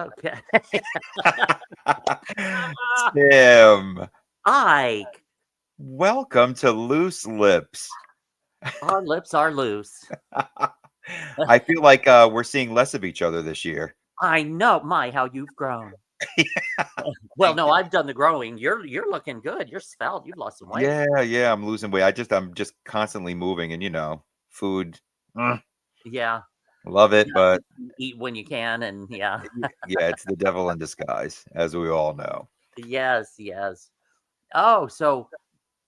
Okay. Tim, Ike, welcome to Loose Lips. our lips are loose. I feel like we're seeing less of each other this year. I know, how you've grown. Well, no, I've done the growing. You're looking good. You're svelte. You've lost some weight. Yeah, I'm losing weight. I'm just constantly moving, and food. Yeah. Love it, but Eat when you can, and yeah. yeah, it's the devil in disguise, as we all know. Yes. Oh, so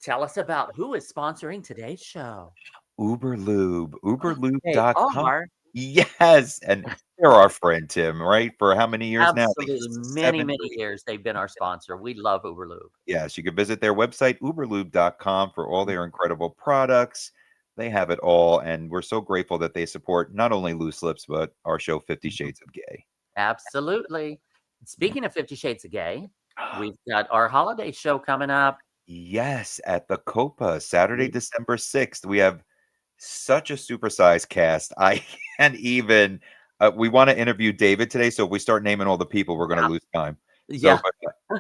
tell us about who is sponsoring today's show. Uberlube, They uberlube.com. are. Yes, and they're our friend Tim, right? For how many years now? Like Absolutely. Many 7 years they've been our sponsor. We love Uberlube. Yes, you can visit their website, uberlube.com, for all their incredible products. They have it all, and we're so grateful that they support not only Loose Lips, but our show, 50 Shades of Gay. Absolutely. Speaking of 50 Shades of Gay, we've got our holiday show coming up. Yes, at the Copa, Saturday, December 6th. We have such a supersized cast. I can't even. We want to interview David today, so if we start naming all the people, we're going to lose time. So,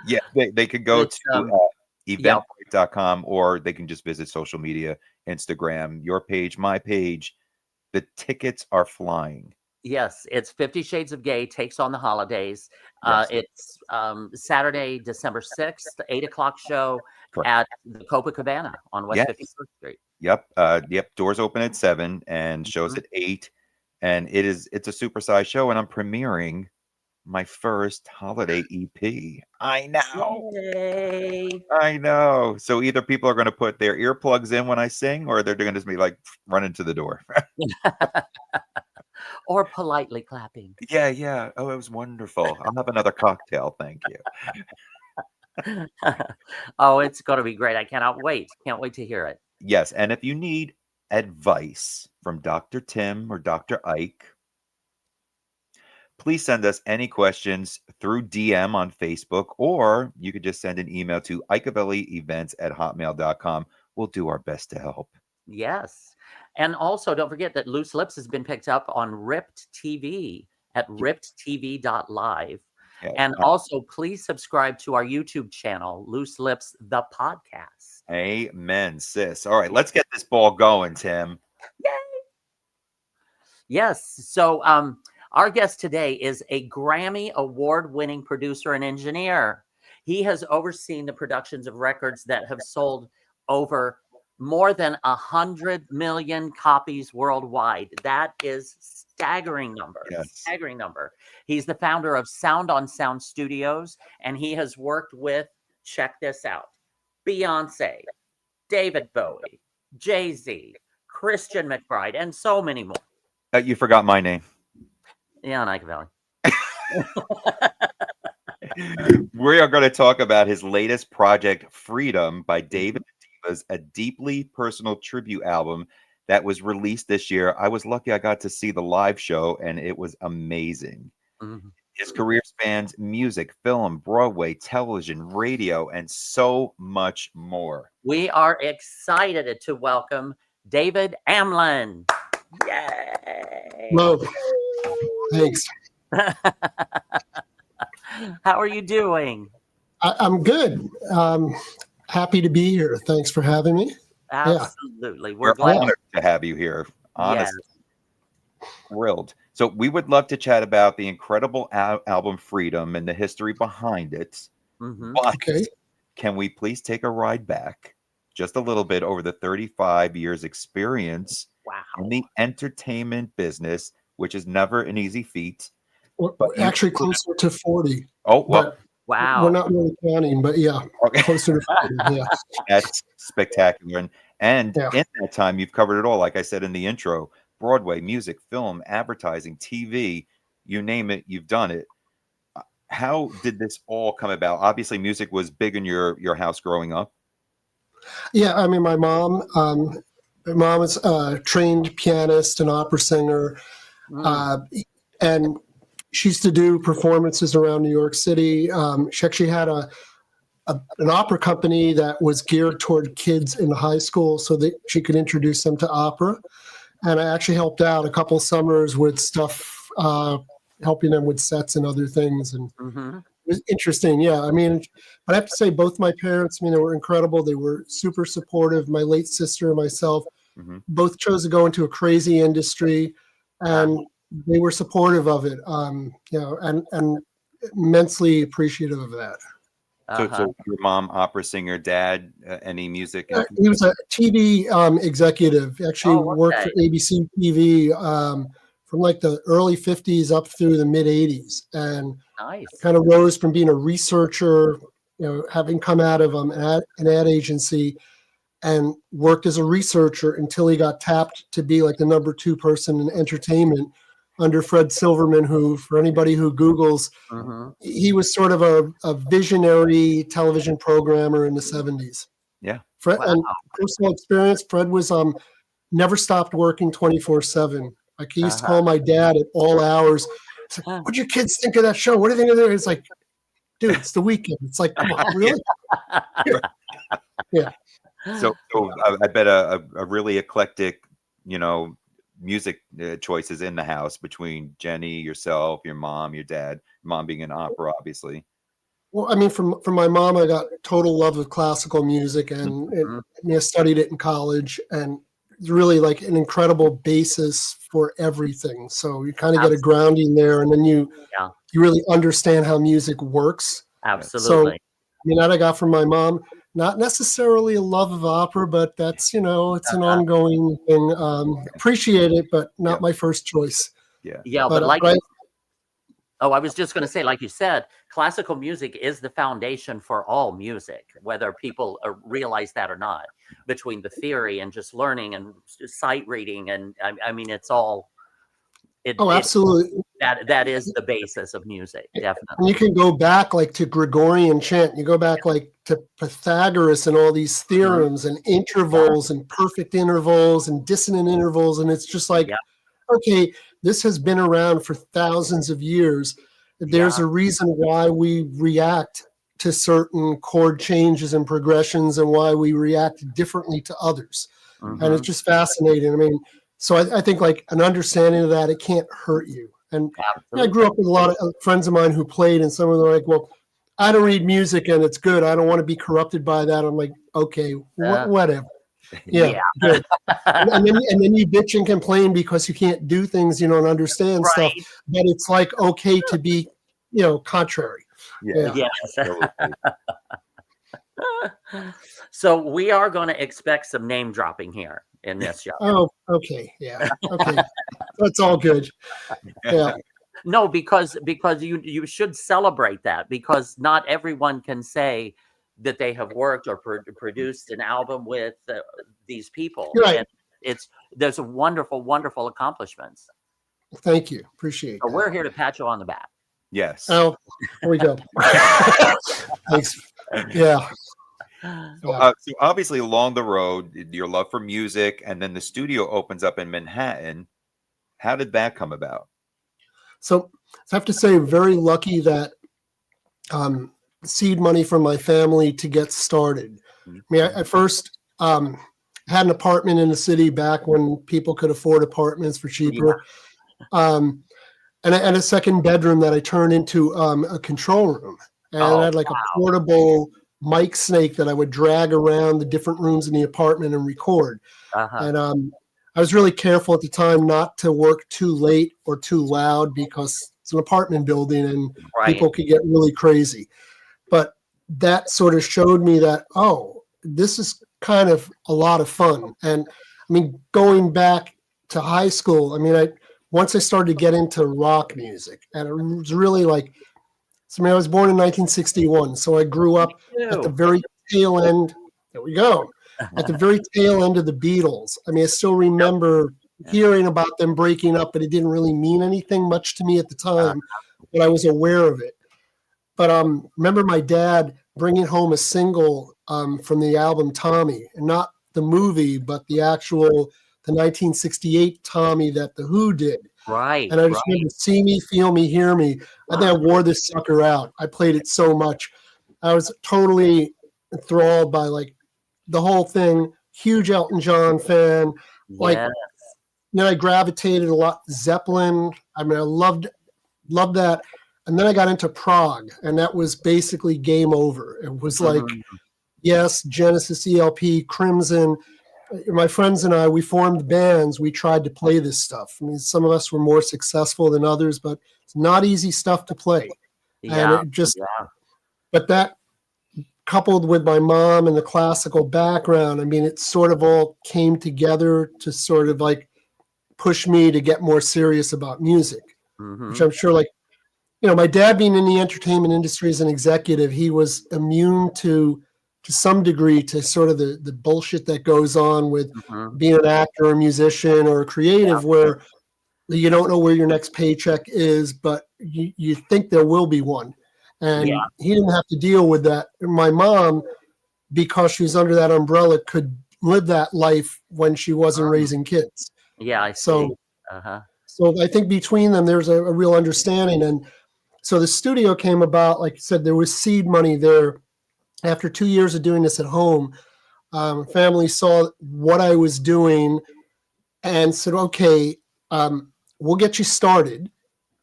Yeah. they could go It's, to eventbrite.com, or they can just visit social media, Instagram, your page, my page. The tickets are flying. Yes, it's 50 Shades of Gay takes on the holidays. Yes. It's Saturday, December 6th, 8 o'clock show Correct. at the Copacabana on West Yes. 51st Street. Yep. Doors open at 7 and shows at 8. And it's a supersized show, and I'm premiering my first holiday EP. I know. Yay. I know. So either people are going to put their earplugs in when I sing, or they're going to just be like running to the door. Or politely clapping. Yeah. Oh, it was wonderful. I'll have another cocktail. Thank you. Oh, it's going to be great. I cannot wait. Can't wait to hear it. Yes. And if you need advice from Dr. Tim or Dr. Ike, please send us any questions through DM on Facebook, or you could just send an email to ikeavellievents@hotmail.com. We'll do our best to help. Yes. And also, don't forget that Loose Lips has been picked up on Ripped TV at rippedtv.live. Yeah. And also, please subscribe to our YouTube channel, Loose Lips, the podcast. Amen, sis. All right, let's get this ball going, Tim. Yay! Yes. So, our guest today is a Grammy Award-winning producer and engineer. He has overseen the productions of records that have sold over more than 100 million copies worldwide. That is staggering number. Yes. Staggering number. He's the founder of Sound on Sound Studios, and he has worked with, check this out, Beyonce, David Bowie, Jay-Z, Christian McBride, and so many more. You forgot my name. Yeah, and Ike Valley. We are going to talk about his latest project, Freedom, by David Divas, a deeply personal tribute album that was released this year. I was lucky I got to see the live show, and it was amazing. His career spans music, film, Broadway, television, radio, and so much more. We are excited to welcome David Amlen. Yay! Hello. Thanks. How are you doing? I'm good. Happy to be here. Thanks for having me. Absolutely. We're honored to have you here. Honestly. Yes. Thrilled. So we would love to chat about the incredible album Freedom and the history behind it. But can we please take a ride back just a little bit over the 35 years experience in the entertainment business, which is never an easy feat. But actually closer to 40. Oh, well. Wow. We're not really counting, but closer to 40. Yeah. That's spectacular. And in that time, you've covered it all. Like I said in the intro, Broadway, music, film, advertising, TV, you name it, you've done it. How did this all come about? Obviously, music was big in your house growing up. Yeah, I mean, my mom is a trained pianist and opera singer, and she used to do performances around New York City. She actually had an opera company that was geared toward kids in high school so that she could introduce them to opera. And I actually helped out a couple summers with stuff helping them with sets and other things. And Mm-hmm. it was interesting. Yeah. I mean, I have to say both my parents, I mean, they were incredible. They were super supportive. My late sister and myself both chose to go into a crazy industry, and they were supportive of it. You know, and immensely appreciative of that. So your mom, opera singer, dad, any music? He was a TV executive. Actually worked for ABC TV from like the early 50s up through the mid 80s, and kind of rose from being a researcher, you know, having come out of an ad agency, and worked as a researcher until he got tapped to be like the number 2 person in entertainment under Fred Silverman, who, for anybody who Googles, he was sort of a visionary television programmer in the 70s. Yeah. Fred, and personal experience, Fred was never stopped working 24/7. Like he used to call my dad at all hours. Like, what do your kids think of that show? What do you think of it? It's like, dude, it's the weekend. It's like, come on, really? Yeah. So I bet a really eclectic, you know, music choices in the house between Jenny, yourself, your mom, your dad. Mom being in opera, obviously. Well, I mean, from my mom, I got total love of classical music, and I studied it in college, and it's really like an incredible basis for everything. So you kind of get a grounding there, and then you really understand how music works. Absolutely. So, I mean, that I got from my mom. Not necessarily a love of opera, but that's, you know, it's an ongoing thing. Appreciate it, but not my first choice. Yeah, but like, I was just going to say, like you said, classical music is the foundation for all music, whether people realize that or not, between the theory and just learning and sight reading. And I mean, it's all. Absolutely. That is the basis of music, definitely. And you can go back like to Gregorian chant. You go back like to Pythagoras and all these theorems and intervals and perfect intervals and dissonant intervals. And it's just like, okay, this has been around for thousands of years. There's a reason why we react to certain chord changes and progressions and why we react differently to others. And it's just fascinating. I mean, so I think like an understanding of that, it can't hurt you. And I grew up with a lot of friends of mine who played, and some of them are like, well, I don't read music and it's good. I don't want to be corrupted by that. I'm like, okay, whatever. Yeah. Good. and then you bitch and complain because you can't do things you don't understand stuff. But it's like okay to be, you know, contrary. So we are going to expect some name dropping here in this show. Oh, okay. Yeah. Okay. That's all good. Yeah. No, because you should celebrate that, because not everyone can say that they have worked or produced an album with these people. Right. And there's a wonderful accomplishments. Thank you. Appreciate it. So we're here to pat you on the back. Yes. Oh, here we go. Thanks. Yeah. So obviously along the road, your love for music, and then the studio opens up in Manhattan. How did that come about? So I have to say, very lucky that seed money from my family to get started. I mean, I first had an apartment in the city back when people could afford apartments for cheaper. And a second bedroom that I turned into a control room. And I had like a portable mic snake that I would drag around the different rooms in the apartment and record. And I was really careful at the time not to work too late or too loud, because it's an apartment building and people could get really crazy. But that sort of showed me that, oh, this is kind of a lot of fun. And I mean, going back to high school, I mean, once I started to get into rock music, and it was really like, so I mean, I was born in 1961, so I grew up at the very tail end. There we go. At the very tail end of the Beatles. I mean, I still remember hearing about them breaking up, but it didn't really mean anything much to me at the time, but I was aware of it. But remember my dad bringing home a single from the album Tommy, and not the movie, but the 1968 Tommy that The Who did. Right. And I just remember See Me, Feel Me, Hear Me. I think I wore this sucker out. I played it so much. I was totally enthralled by like the whole thing. Huge Elton John fan. Like, you know, I gravitated a lot to Zeppelin. I mean, I loved loved that. And then I got into prog, and that was basically game over. It was like, yes, Genesis, ELP, Crimson. My friends and I, we formed bands. We tried to play this stuff. I mean, some of us were more successful than others, but it's not easy stuff to play. And it just, but that coupled with my mom and the classical background, I mean, it sort of all came together to sort of like push me to get more serious about music, which I'm sure, like, you know, my dad being in the entertainment industry as an executive, he was immune to some degree to sort of the bullshit that goes on with being an actor or a musician or a creative, where you don't know where your next paycheck is, but you think there will be one. And he didn't have to deal with that. My mom, because she was under that umbrella, could live that life when she wasn't raising kids. Yeah, I see. So, so I think between them, there's a real understanding. And so the studio came about, like you said, there was seed money there. After 2 years of doing this at home, family saw what I was doing and said, okay, we'll get you started.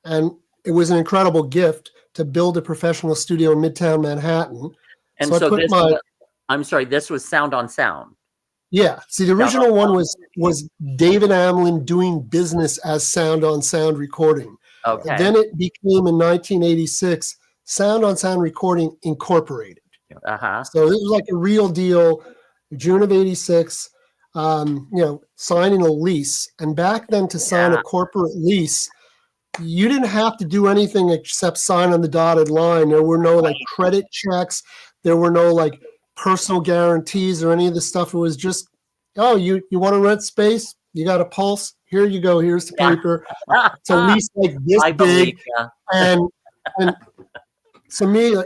And it was an incredible gift to build a professional studio in Midtown Manhattan. And so this I'm sorry, this was Sound on Sound. Yeah. See, the original one was David Amlen doing business as Sound on Sound Recording. Okay. Then it became in 1986 Sound on Sound Recording Incorporated. So it was like a real deal. June of '86, you know, signing a lease. And back then, to sign a corporate lease, you didn't have to do anything except sign on the dotted line. There were no like credit checks. There were no like personal guarantees or any of the stuff. It was just, oh, you want to rent space? You got a pulse? Here you go. Here's the paper. It's a lease like this big. And to me,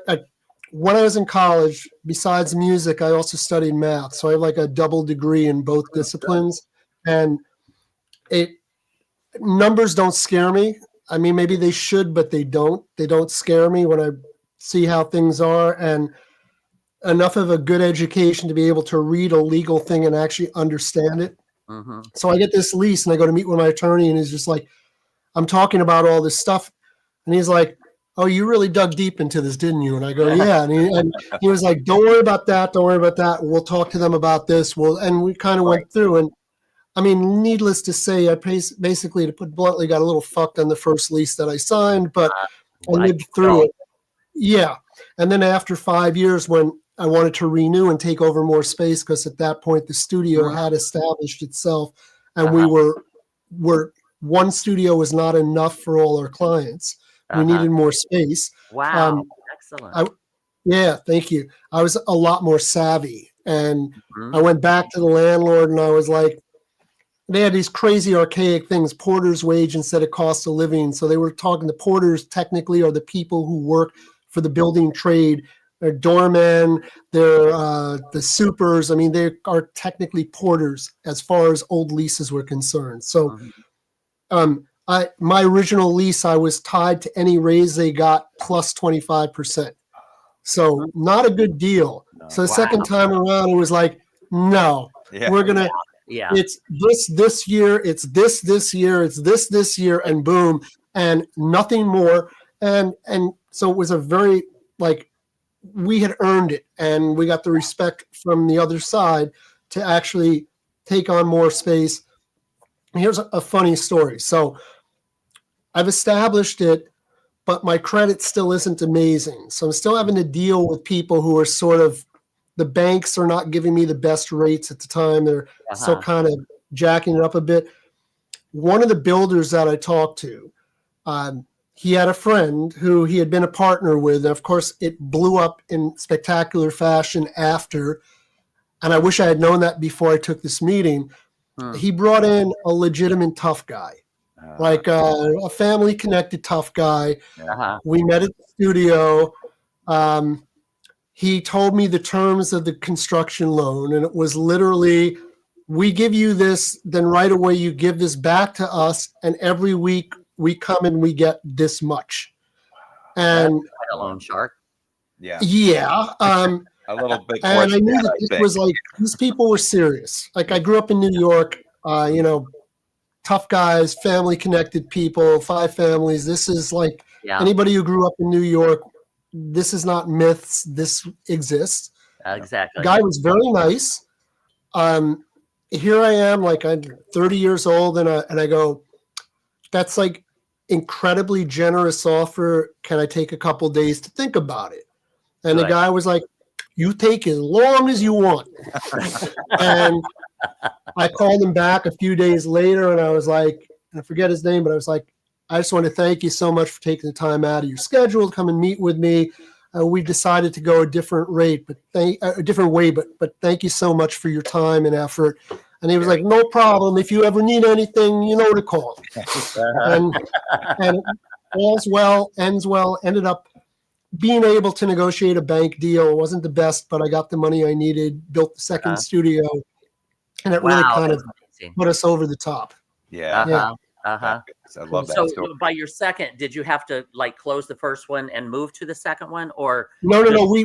when I was in college, besides music, I also studied math. So I have like a double degree in both disciplines. And numbers don't scare me. I mean, maybe they should, but they don't. They don't scare me when I see how things are. And enough of a good education to be able to read a legal thing and actually understand it. So I get this lease and I go to meet with my attorney, and he's just like, I'm talking about all this stuff. And he's like, oh, you really dug deep into this, didn't you? And I go, yeah. And he was like, don't worry about that. Don't worry about that. We'll talk to them about this. And we kind of went through. And I mean, needless to say, I basically, to put bluntly, got a little fucked on the first lease that I signed, but I lived through it. Yeah. And then after 5 years, when I wanted to renew and take over more space, because at that point the studio had established itself, and we were one studio was not enough for all our clients. We needed more space. Wow. Excellent. Yeah, thank you. I was a lot more savvy, and I went back to the landlord and I was like, they had these crazy archaic things, porter's wage instead of cost of living. So they were talking, the porters technically are the people who work for the building trade. They're doormen, they're the supers. I mean, they are technically porters as far as old leases were concerned. So my original lease, I was tied to any raise they got plus 25%. So not a good deal. So the second time around, it was like, no, we're going to, it's this year, it's this year, it's this year, and boom, and nothing more. And so it was a very, like, we had earned it, and we got the respect from the other side to actually take on more space. And here's a funny story. So I've established it, but my credit still isn't amazing. So I'm still having to deal with people who are sort of, the banks are not giving me the best rates at the time. They're still kind of jacking it up a bit. One of the builders that I talked to, he had a friend who he had been a partner with. And of course, it blew up in spectacular fashion after. And I wish I had known that before I took this meeting. He brought in a legitimate tough guy. Like a family-connected tough guy. We met at the studio. He told me the terms of the construction loan, and it was literally, we give you this, then right away you give this back to us, and every week we come and we get this much. And a loan shark. Yeah. A little bit. And I knew that this was like, these people were serious. Like, I grew up in New York, you know, tough guys, family connected people, 5 families. This is like, anybody who grew up in New York, this is not myths. This exists. Exactly. The guy was very nice. Here I am, like I'm 30 years old, and I go, that's like incredibly generous offer. Can I take a couple days to think about it? And the guy was like, you take as long as you want. And I called him back a few days later, and I was like, I forget his name, but I was like, I just want to thank you so much for taking the time out of your schedule to come and meet with me. We decided to go a different rate, but a different way. But thank you so much for your time and effort. And he was like, no problem. If you ever need anything, you know where to call. And all's well, ends well. Ended up being able to negotiate a bank deal. It wasn't the best, but I got the money I needed. Built the second studio, and it really kind of put us over the top. Yeah. I love that. So by your second, did you have to like close the first one and move to the second one, or no? We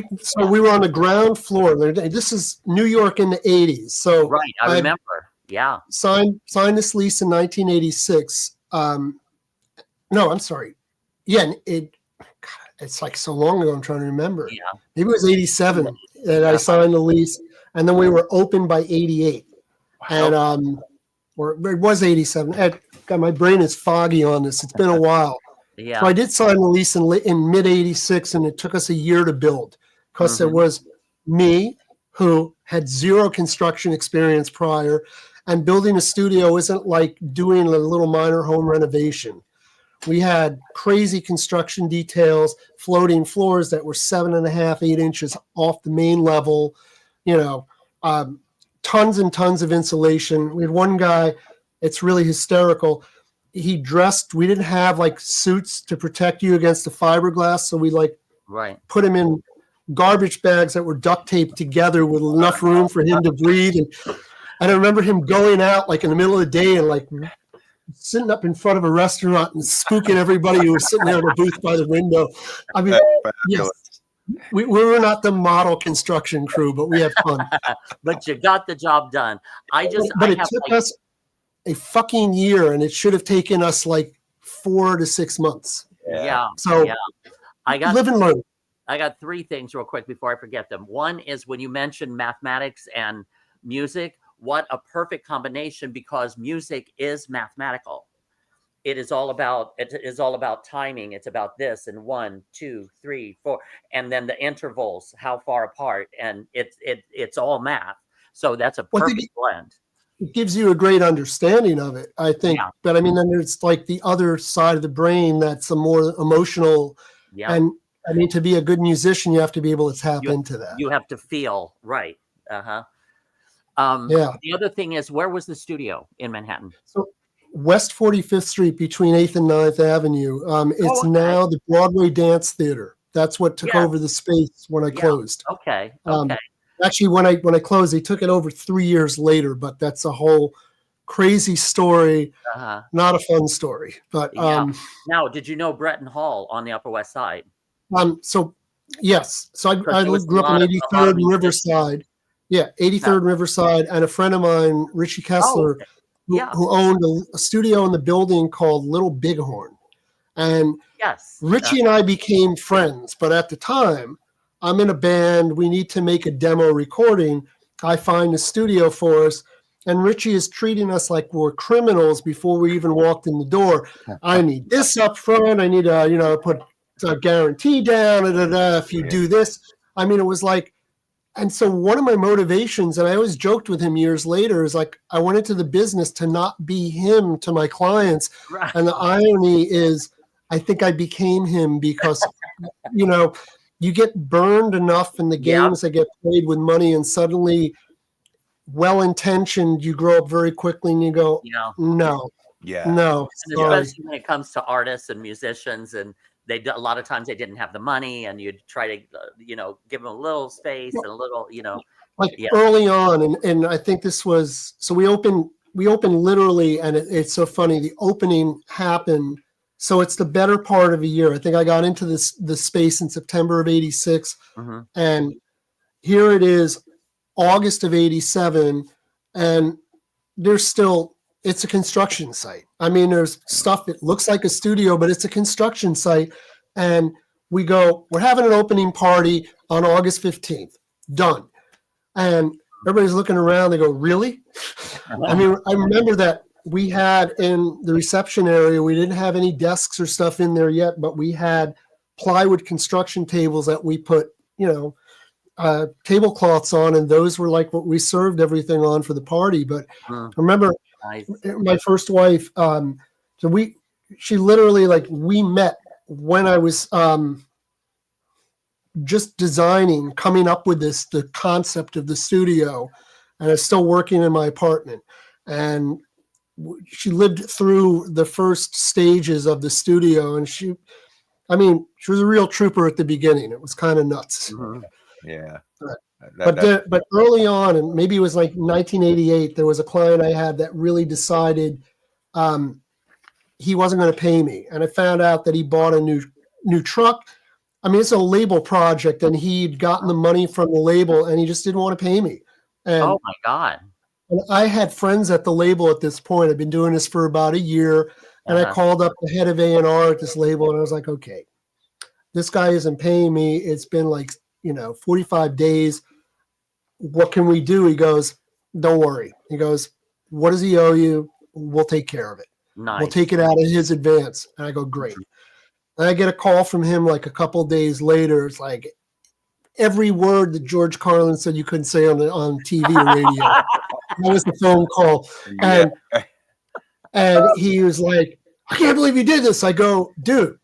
were on the ground floor. This is New York in the 80s. So right, I remember. Yeah, signed this lease in 1986. No, I'm sorry. Yeah, it's like so long ago. I'm trying to remember. Yeah, maybe it was 87 that I signed the lease, and then we were open by 88. Wow. And or it was 87. God, my brain is foggy on this. It's been a while. So I did sign the lease in mid 86, and it took us a year to build because it was me who had zero construction experience prior, and building a studio isn't like doing a little minor home renovation. We had crazy construction details, floating floors that were 7.5, 8 inches off the main level, tons and tons of insulation. We had one guy, it's really hysterical. He dressed, we didn't have like suits to protect you against the fiberglass. So we put him in garbage bags that were duct taped together with enough room for him to breathe. And I remember him going out like in the middle of the day and like sitting up in front of a restaurant and spooking everybody who was sitting there in a booth by the window. I mean, yes. We were not the model construction crew, but we had fun. But you got the job done. It took us a fucking year, and it should have taken us like 4 to 6 months. I got live and learn. I got 3 things real quick before I forget them. One is when you mentioned mathematics and music, what a perfect combination, because music is mathematical. It is all about timing. It's about this and 1, 2, 3, 4, and then the intervals, how far apart, and it's all math. So that's a perfect blend. It gives you a great understanding of it, I think. Yeah. But I mean, then there's like the other side of the brain that's a more emotional. Yeah. And I mean, to be a good musician, you have to be able to tap into that. You have to feel right. The other thing is, where was the studio in Manhattan? So West 45th Street between 8th and 9th Avenue. It's now the Broadway Dance Theater. That's what took over the space when I closed. Okay. Actually, when I closed, they took it over 3 years later, but that's a whole crazy story. Not a fun story. But now, did you know Bretton Hall on the Upper West Side? So yes. So I grew up in 83rd and Riverside. Yeah, 83rd and Riverside, and a friend of mine, Richie Kessler, who owned a studio in the building called Little Bighorn. And Richie and I became friends, but at the time, I'm in a band, we need to make a demo recording. I find a studio for us, and Richie is treating us like we're criminals before we even walked in the door. I need this up front, I need to put a guarantee down, if you do this. I mean, it was like, and so one of my motivations, and I always joked with him years later, is like, I went into the business to not be him to my clients. Right. And the irony is, I think I became him because, you get burned enough in the games that get played with money, and suddenly, well-intentioned, you grow up very quickly and you go, no. And especially when it comes to artists and musicians, and a lot of times they didn't have the money, and you'd try to, give them a little space and a little, early on. And I think this was, so we opened literally, and it's so funny. The opening happened. So it's the better part of a year. I think I got into the space in September of 86. Mm-hmm. And here it is, August of 87. And it's a construction site. I mean, there's stuff that looks like a studio, but it's a construction site. And we go, we're having an opening party on August 15th. Done. And everybody's looking around. They go, really? I mean, I remember that we had in the reception area, we didn't have any desks or stuff in there yet, but we had plywood construction tables that we put, tablecloths on, and those were like what we served everything on for the party. But I remember my first wife, she literally, like, we met when I was just designing, coming up with the concept of the studio, and I was still working in my apartment. And she lived through the first stages of the studio, and she was a real trooper at the beginning. It was kind of nuts. Mm-hmm. Yeah. But early on, and maybe it was like 1988, there was a client I had that really decided he wasn't going to pay me. And I found out that he bought a new truck. I mean, it's a label project, and he'd gotten the money from the label, and he just didn't want to pay me. And, oh my God. And I had friends at the label at this point. I've been doing this for about a year, and I called up the head of A&R at this label, and I was like, okay, this guy isn't paying me. It's been like, 45 days. What can we do? He goes, don't worry. He goes, what does he owe you? We'll take care of it. Nice. We'll take it out of his advance. And I go, great. And I get a call from him like a couple of days later. It's like every word that George Carlin said you couldn't say on TV or radio. That was the phone call. And he was like, I can't believe you did this. I go, dude,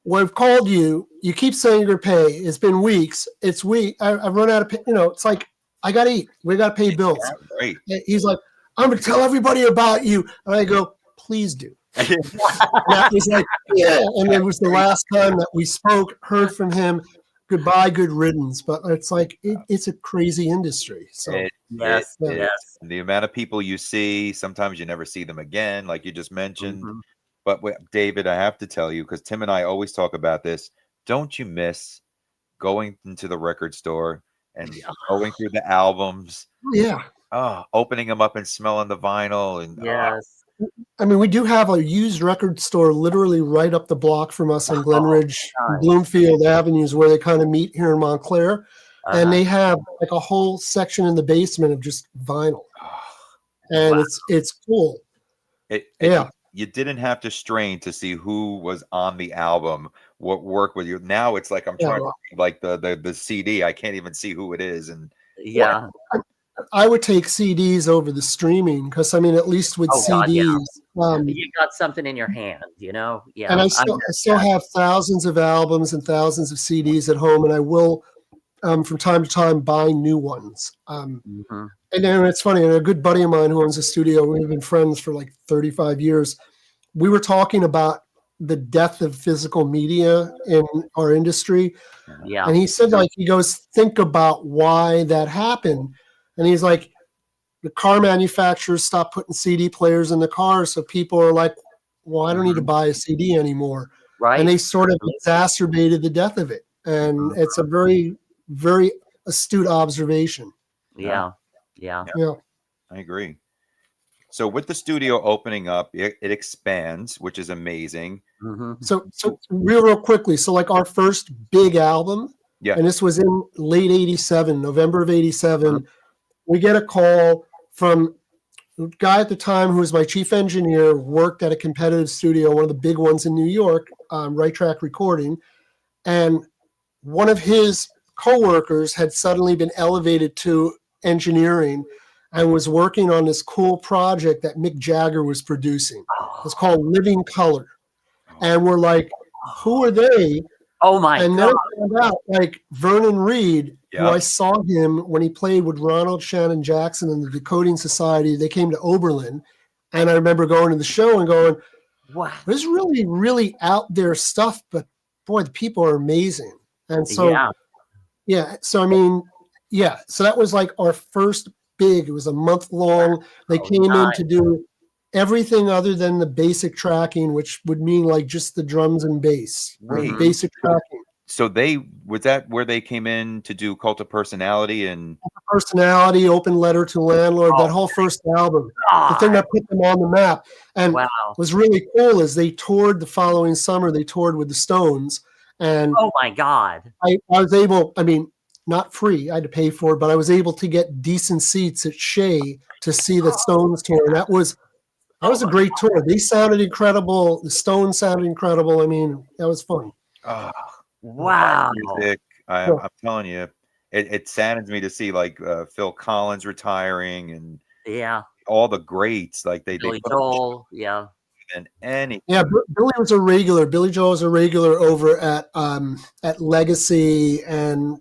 when I've called you, you keep saying your pay. It's been weeks. It's week. I've run out of pay. It's like, I got to eat. We got to pay bills. Right. He's like, I'm going to tell everybody about you. And I go, please do. That was like, yeah. And it was the last time that we spoke, heard from him. Goodbye, good riddance. But it's like, it's a crazy industry. So yes. The amount of people you see, sometimes you never see them again, like you just mentioned. Mm-hmm. But David, I have to tell you, because Tim and I always talk about this, don't you miss going into the record store and going through the albums? Yeah. Opening them up and smelling the vinyl. And yes. I mean, we do have a used record store literally right up the block from us on Glenridge, Bloomfield Avenues, where they kind of meet here in Montclair. And they have like a whole section in the basement of just vinyl. And it's cool. You didn't have to strain to see who was on the album, what worked with you. Now it's like I'm trying to read like the CD. I can't even see who it is. And I would take CDs over the streaming because, I mean, at least with CDs, you got something in your hand, Yeah. And I still have thousands of albums and thousands of CDs at home, and I will, from time to time, buy new ones. And then it's funny, and a good buddy of mine who owns a studio, we've been friends for like 35 years. We were talking about the death of physical media in our industry. Yeah. And he said, he goes, think about why that happened. And he's like, the car manufacturers stopped putting CD players in the car. So people are like, well, I don't need to buy a CD anymore. Right. And they sort of exacerbated the death of it. And it's a very, very astute observation. Yeah. I agree. So with the studio opening up, it expands, which is amazing. So real quickly. So like our first big album, and this was in late 87, November of 87, we get a call from a guy at the time who was my chief engineer, worked at a competitive studio, one of the big ones in New York, Right Track Recording. And one of his coworkers had suddenly been elevated to engineering and was working on this cool project that Mick Jagger was producing. It's called Living Color. And we're like, who are they? Oh my God. And then I found out, like, Vernon Reid, who I saw him when he played with Ronald Shannon Jackson in the Decoding Society. They came to Oberlin. And I remember going to the show and going, wow, there's really, really out there stuff, but boy, the people are amazing. And so, so I mean, so that was like our first big. It was a month long. They came in to do everything other than the basic tracking, which would mean like just the drums and bass. Basic tracking. So was that where they came in to do Cult of Personality and Open Letter to Landlord, that whole first album, the thing that put them on the map. And what was really cool is they toured the following summer. They toured with the Stones, And oh my God. I was able, I mean, not free, I had to pay for it, but I was able to get decent seats at Shea to see the Stones tour. And that was a great tour. They sounded incredible. The Stones sounded incredible. I mean, that was fun. Oh, wow. Music. I'm telling you, it saddens me to see like Phil Collins retiring and all the greats. Like Billy Joel, and any Billy was a regular. Billy Joel was a regular over at Legacy, and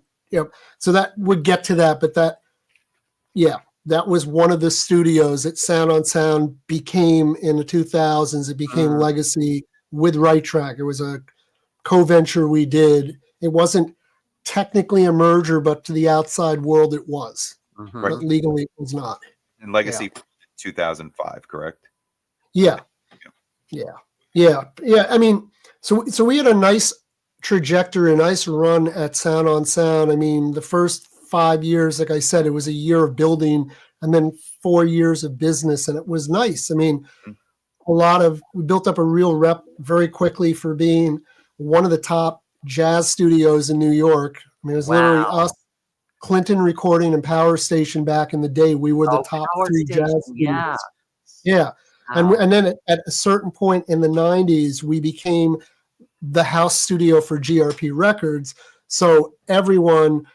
so that would get to that. But that was one of the studios that Sound on Sound became in the 2000s. It became Legacy with Right Track. It was a co-venture we did. It wasn't technically a merger, but to the outside world it was. But legally it was not. And Legacy 2005, correct? Yeah. I mean, so we had a nice trajectory, a nice run at Sound on Sound. I mean, the first 5 years, like I said, it was a year of building and then 4 years of business, and it was nice. I mean, we built up a real rep very quickly for being one of the top jazz studios in New York. I mean, it was literally us, Clinton Recording, and Power Station back in the day. We were the top three jazz studios. Yeah. And then at a certain point in the 90s, we became the house studio for GRP Records. So everyone,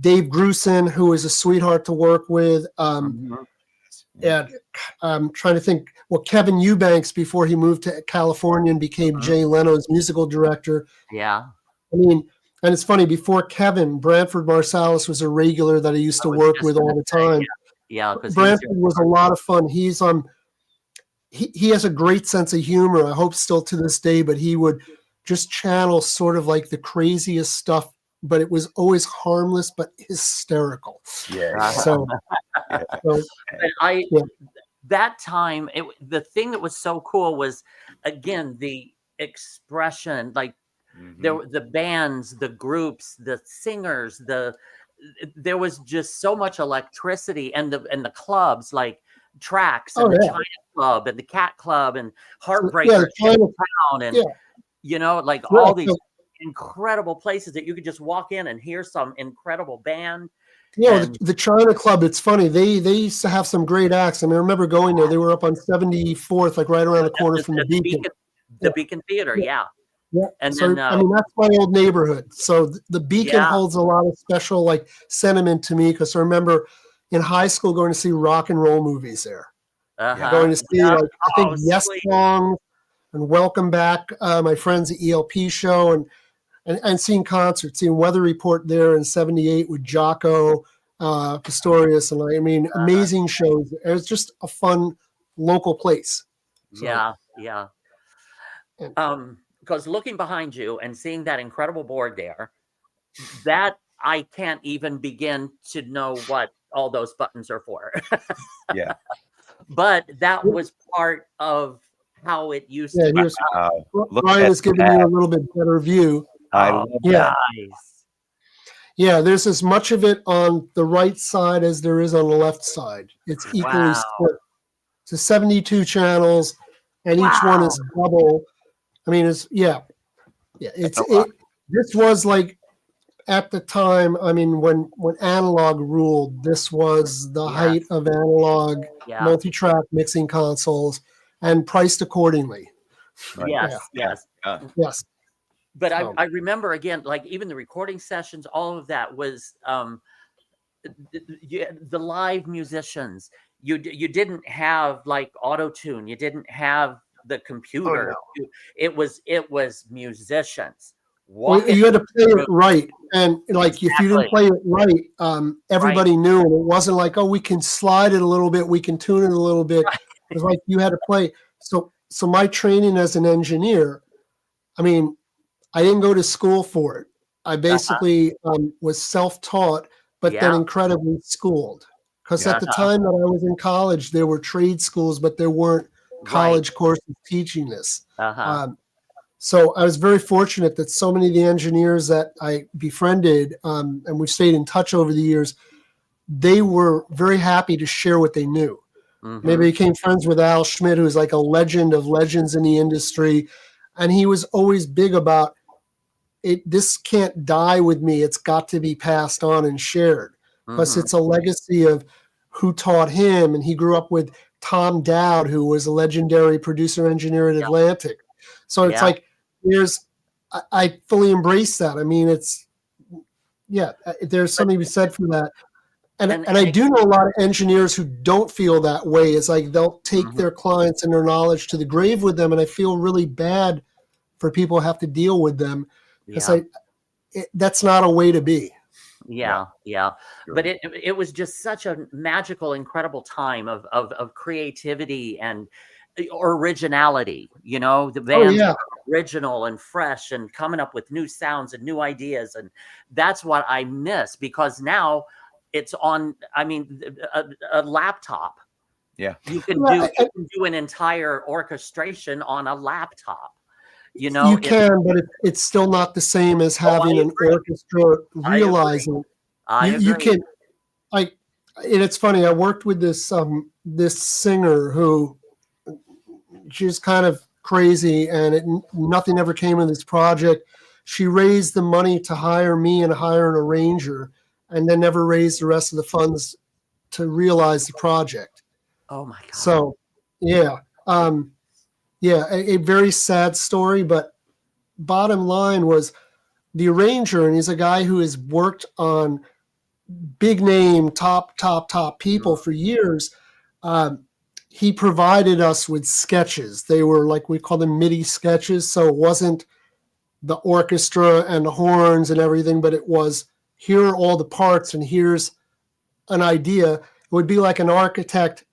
Dave Grusin, who is a sweetheart to work with, and I'm trying to think, Kevin Eubanks, before he moved to California and became Jay Leno's musical director. Yeah. I mean, and it's funny, before Kevin, Branford Marsalis was a regular that I used to work with all the time. Yeah, because Branford was a lot of fun. He's he has a great sense of humor. I hope still to this day, but he would just channel sort of like the craziest stuff, but it was always harmless but hysterical. Yeah. So that time, the thing that was so cool was, again, the expression, like the bands, the groups, the singers, there was just so much electricity, and the clubs like Tracks and the China Club and the Cat Club and Heartbreakers Town, and like all these incredible places that you could just walk in and hear some incredible band. The China Club, it's funny. They used to have some great acts. I mean, I remember going there. They were up on 74th, like right around the corner from the Beacon. The Beacon Theater, yeah. And so, then, I mean, that's my old neighborhood. So the Beacon holds a lot of special like sentiment to me, because I remember in high school going to see rock and roll movies there. Going to see I think Yes Songs and Welcome Back, my friends at ELP show, and seeing concerts, seeing Weather Report there in '78 with Jocko Pistorius, and I mean, amazing shows. It was just a fun local place. So, because looking behind you and seeing that incredible board there, that I can't even begin to know what all those buttons are for. But that was part of how it used to be. Ryan is giving you a little bit better view. I love that. Yeah, there's as much of it on the right side as there is on the left side. It's equally split. So 72 channels, and each one is double. I mean, this was like, at the time, I mean, when analog ruled, this was the height of analog multi-track mixing consoles, and priced accordingly. Yes. But I remember, again, like even the recording sessions, all of that was the live musicians. You didn't have like auto-tune. You didn't have the computer. It was musicians. You had to play it right, and like if you didn't play it right, everybody knew. And it wasn't like, we can slide it a little bit, we can tune it a little bit. It was like you had to play. So my training as an engineer, I mean, I didn't go to school for it. I basically was self-taught, but then incredibly schooled. Because at the time that I was in college, there were trade schools, but there weren't college courses teaching this. So I was very fortunate that so many of the engineers that I befriended, and we've stayed in touch over the years, they were very happy to share what they knew. Maybe I became friends with Al Schmidt, who's like a legend of legends in the industry. And he was always big about this can't die with me. It's got to be passed on and shared, because it's a legacy of who taught him. And he grew up with Tom Dowd, who was a legendary producer engineer at Atlantic. So it's like, I fully embrace that. I mean, there's something to be said for that. And I do know a lot of engineers who don't feel that way. It's like they'll take their clients and their knowledge to the grave with them. And I feel really bad for people who have to deal with them. It's like, that's not a way to be. Yeah. But it was just such a magical, incredible time of creativity and originality. You know, the band's original and fresh and coming up with new sounds and new ideas. And that's what I miss, because now it's on, I mean, a laptop. Yeah. You can do an entire orchestration on a laptop. You know, you can, but it's still not the same as having an orchestra realizing. You can, and it's funny. I worked with this singer who, she's kind of crazy, and nothing ever came of this project. She raised the money to hire me and hire an arranger, and then never raised the rest of the funds to realize the project. Oh my God. So, a very sad story, but bottom line was the arranger, and he's a guy who has worked on big name, top people for years. He provided us with sketches. They were like, we call them MIDI sketches. So it wasn't the orchestra and the horns and everything, but it was, here are all the parts and here's an idea. It would be like an architect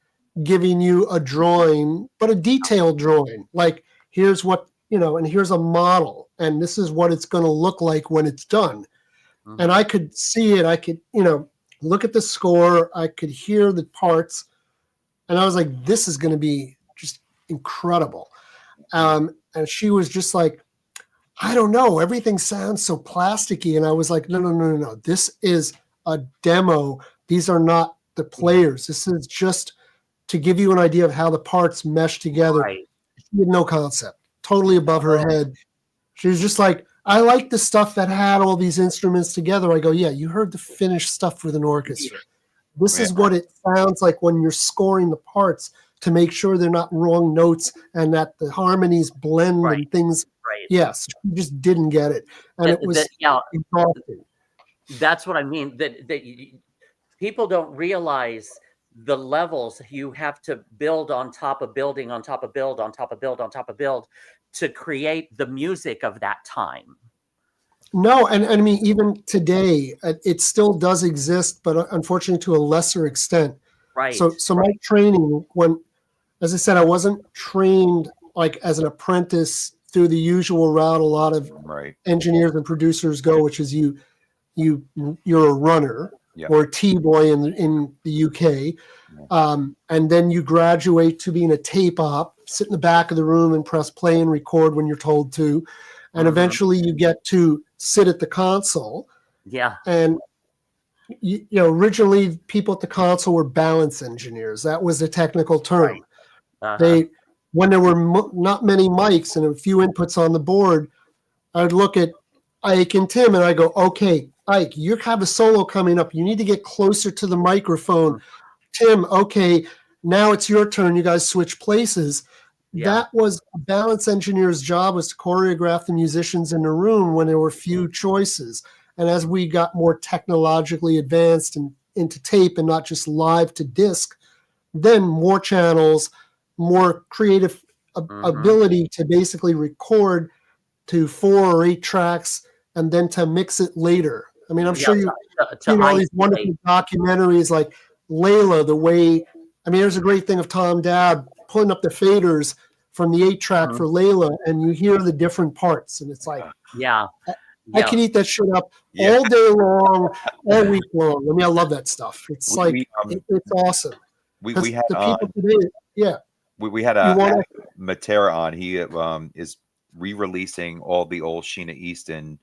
giving you a drawing, but a detailed drawing. Like, here's what, and here's a model, and this is what it's going to look like when it's done. And I could see it. I could, look at the score. I could hear the parts. And I was like, this is going to be just incredible. And she was just like, I don't know. Everything sounds so plasticky. And I was like, no. This is a demo. These are not the players. This is just to give you an idea of how the parts mesh together. Right. She had no concept. Totally above her head. She was just like, I like the stuff that had all these instruments together. I go, yeah, you heard the finished stuff with an orchestra. This is what it sounds like when you're scoring the parts, to make sure they're not wrong notes and that the harmonies blend and things. Right. Yes, she just didn't get it. And it was exhausting. That's what I mean. That people don't realize the levels you have to build on top of building, on top of build, on top of build, on top of build, to create the music of that time. No, and I mean, even today, it still does exist, but unfortunately to a lesser extent. Right. So my training, as I said, I wasn't trained like as an apprentice through the usual route a lot of engineers and producers go, which is you're a runner or a T-boy in the UK. And then you graduate to being a tape op, sit in the back of the room and press play and record when you're told to. And eventually you get to sit at the console. Yeah. And originally people at the console were balance engineers. That was the technical term. Right. When there were not many mics and a few inputs on the board, I'd look at Ike and Tym and I go, okay, Ike, you have a solo coming up. You need to get closer to the microphone. Tym, okay, now it's your turn. You guys switch places. Yeah. That was a balance engineer's job, was to choreograph the musicians in the room when there were few choices. And as we got more technologically advanced and into tape and not just live to disc, then more channels, more creative ability to basically record to 4 or 8 tracks and then to mix it later. I mean, I'm sure you've seen all these wonderful documentaries like Layla, the way, I mean, there's a great thing of Tom Dowd pulling up the faders from the 8-track for Layla, and you hear the different parts, and it's like, I can eat that shit up all day long, all week long. I mean, I love that stuff. It's it's awesome. We had the people today, we had Matera on. He is re-releasing all the old Sheena Easton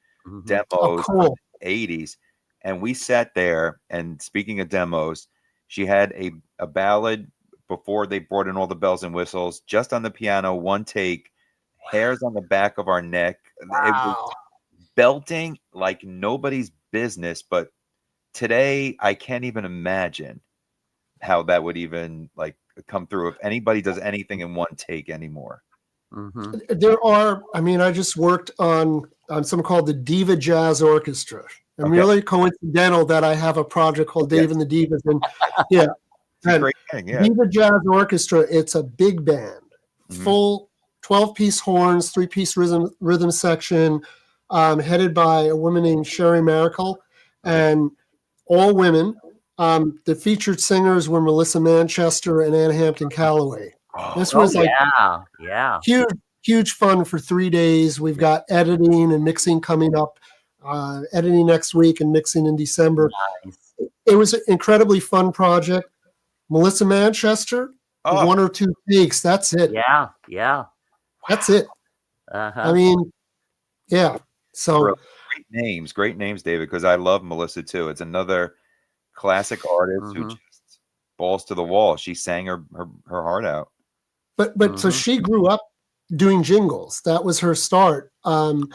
demos from the 80s, and we sat there. And speaking of demos, she had a ballad before they brought in all the bells and whistles, just on the piano, one take, hairs on the back of our neck. It was belting like nobody's business. But today, I can't even imagine how that would even like come through if anybody does anything in one take anymore. There are, I mean, I just worked on something called the Diva Jazz Orchestra. And really coincidental that I have a project called Dave and the Divas. And yeah, it's a great thing. Yeah. Diva Jazz Orchestra, it's a big band, full 12-piece horns, 3-piece rhythm section, headed by a woman named Sherry Maracle, and all women. The featured singers were Melissa Manchester and Ann Hampton Calloway. This was huge fun for 3 days. We've got editing and mixing coming up. Editing next week and mixing in December. Nice. It was an incredibly fun project. Melissa Manchester, 1 or 2 takes. That's it. Yeah. That's it. I mean, yeah. So great names, David, because I love Melissa too. It's another classic artist who just balls to the wall. She sang her heart out. But so she grew up doing jingles. That was her start. And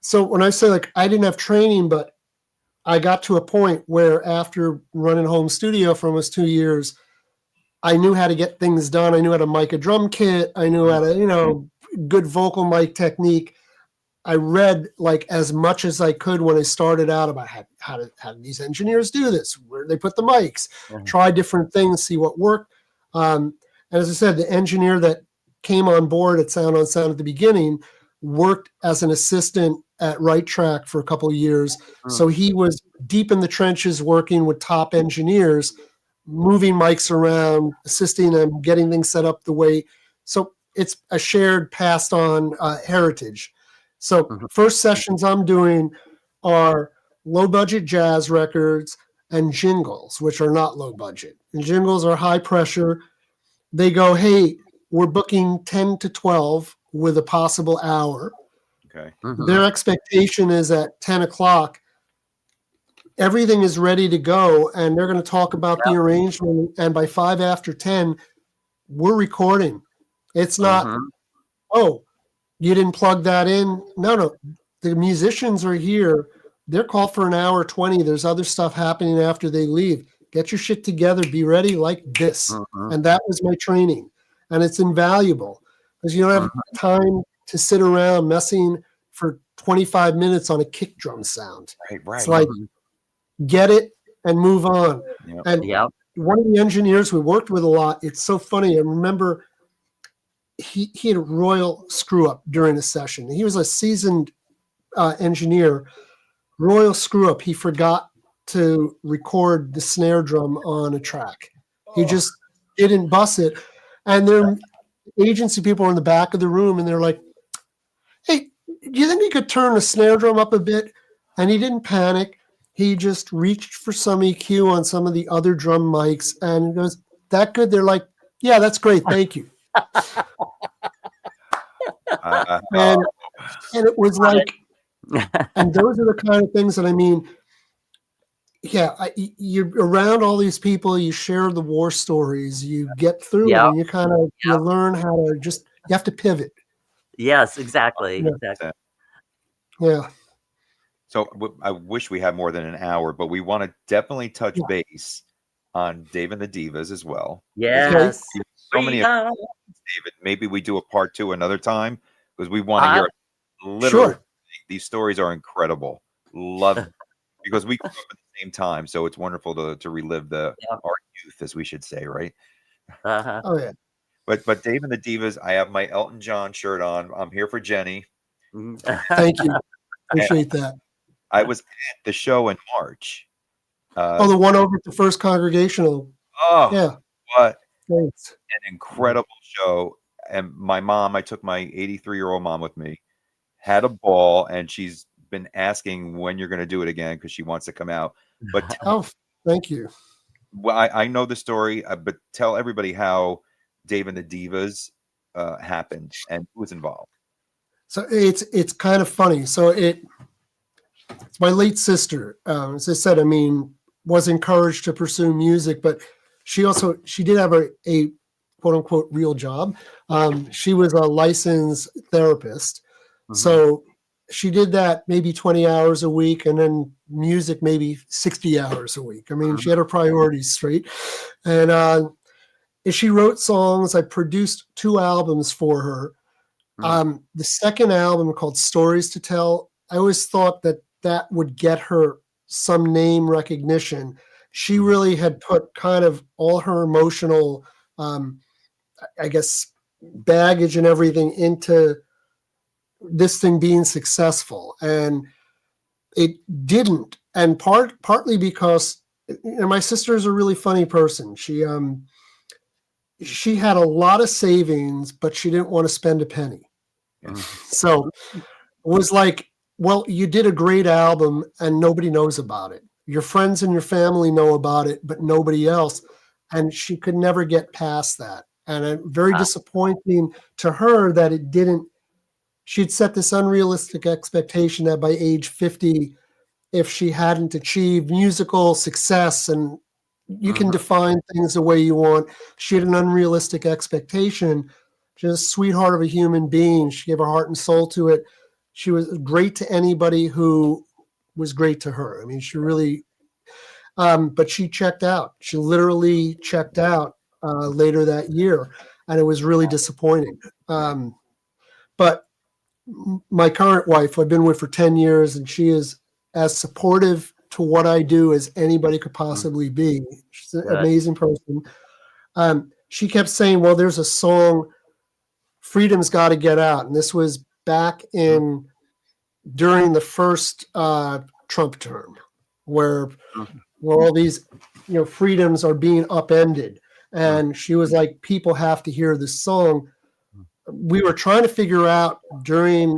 so when I say like I didn't have training, but I got to a point where after running home studio for almost 2 years, I knew how to get things done. I knew how to mic a drum kit. I knew how to, good vocal mic technique. I read like as much as I could when I started out about how do these engineers do this? Where do they put the mics? Try different things, see what worked. And as I said, the engineer that came on board at Sound on Sound at the beginning worked as an assistant at Right Track for a couple of years. So he was deep in the trenches working with top engineers, moving mics around, assisting them, getting things set up the way. So it's a shared, passed on heritage. So first sessions I'm doing are low budget jazz records and jingles, which are not low budget. And jingles are high pressure. They go, hey, we're booking 10 to 12 with a possible hour. Okay. Their expectation is at 10 o'clock, everything is ready to go, and they're going to talk about the arrangement. And by 5 after 10, we're recording. It's not, oh, you didn't plug that in. No. The musicians are here. They're called for an hour 20. There's other stuff happening after they leave. Get your shit together. Be ready like this. And that was my training. And it's invaluable because you don't have time to sit around messing for 25 minutes on a kick drum sound. Right. It's like, get it and move on. And one of the engineers we worked with a lot, it's so funny. I remember he had a royal screw up during a session. He was a seasoned engineer. Royal screw up. He forgot to record the snare drum on a track. He just didn't bus it. And their agency people were in the back of the room and they're like, hey, do you think you could turn the snare drum up a bit? And he didn't panic. He just reached for some EQ on some of the other drum mics and he goes, that good? They're like, yeah, that's great. Thank you. And it was like, and those are the kind of things that I mean, you're around all these people, you share the war stories, you get through it, and you kind of you learn how to you have to pivot. Yes, exactly. Yeah. So I wish we had more than an hour, but we want to definitely touch base on Dave and the Divas as well. Yes. So many of David. Maybe we do a part 2 another time because we want to hear literally. These stories are incredible. Love it. Because we grew up at the same time, so it's wonderful to relive our youth, as we should say, right? Oh yeah. But Dave and the Divas, I have my Elton John shirt on. I'm here for Jenny. Thank you. Appreciate that. I was at the show in March. The one over at the First Congregational. Oh, yeah. What Thanks. an incredible show. And my mom, I took my 83-year-old mom with me, had a ball, and she's been asking when you're going to do it again because she wants to come out. But thank you. Well, I know the story, but tell everybody how Dave and the Divas happened and who was involved. So it's kind of funny. So it's my late sister. As I said, I mean, was encouraged to pursue music, but she did have a quote unquote real job. She was a licensed therapist. So she did that maybe 20 hours a week, and then music maybe 60 hours a week. I mean, she had her priorities straight. And she wrote songs. I produced 2 albums for her. The second album, called Stories to Tell, I always thought that would get her some name recognition. She really had put kind of all her emotional, I guess, baggage and everything into this thing being successful, and it didn't. And partly because, my sister's a really funny person. She had a lot of savings, but she didn't want to spend a penny. So it was like, well, you did a great album and nobody knows about it. Your friends and your family know about it, but nobody else. And she could never get past that. And very disappointing to her that it didn't. She'd set this unrealistic expectation that by age 50, if she hadn't achieved musical success, and you can define things the way you want, she had an unrealistic expectation. She's a sweetheart of a human being. She gave her heart and soul to it. She was great to anybody who was great to her. I mean, she really, but she checked out. She literally checked out later that year, and it was really disappointing. But my current wife, I've been with for 10 years, and she is as supportive to what I do as anybody could possibly be. She's an amazing person. She kept saying, well, there's a song, Freedom's Got to Get Out. And this was back during the first Trump term, where all these, freedoms are being upended. And she was like, people have to hear this song. We were trying to figure out during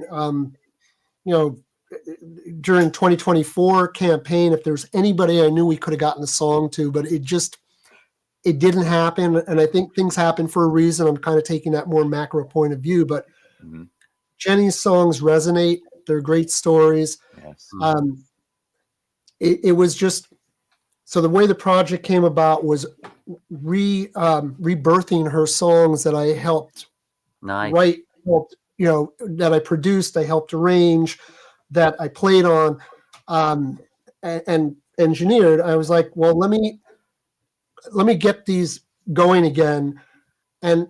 2024 campaign if there's anybody I knew we could have gotten a song to, but it didn't happen. And I think things happen for a reason. I'm kind of taking that more macro point of view, but Jenny's songs resonate. They're great stories. Yes. It was just, so the way the project came about was rebirthing her songs that I helped write, that I produced, I helped arrange, that I played on, and engineered. I was like, well, let me get these going again. And